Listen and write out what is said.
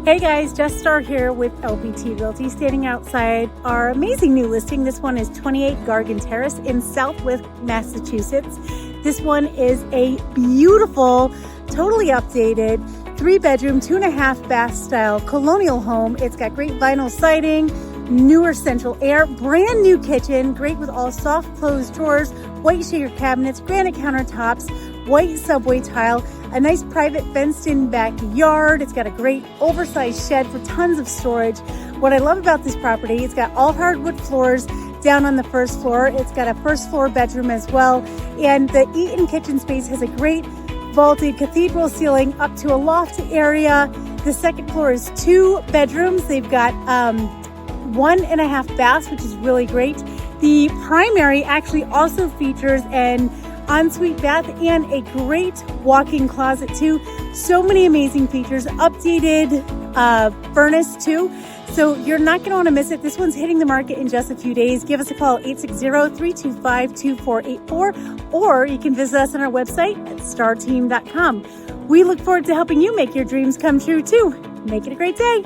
Hey guys, Just Star here with LPT Realty, standing outside our amazing new listing. This one is 28 Gargon Terrace in Southwick, Massachusetts. This one is a beautiful, totally updated 3-bedroom, 2.5 bath style colonial home. It's got great vinyl siding, newer central air, brand new kitchen, great with all soft closed drawers, white shaker cabinets, granite countertops, white subway tile, a nice private fenced in backyard. It's got a great oversized shed for tons of storage. What I love about this property, it's got all hardwood floors down on the first floor. It's got a first floor bedroom as well. And the eat-in kitchen space has a great vaulted cathedral ceiling up to a loft area. The second floor is 2 bedrooms. They've got 1.5 baths, which is really great. The primary actually also features an ensuite bath and a great walk-in closet too. So many amazing features, updated furnace too. So you're not going to want to miss it. This one's hitting the market in just a few days. Give us a call, 860-325-2484, or you can visit us on our website at starteam.com. We look forward to helping you make your dreams come true too. Make it a great day.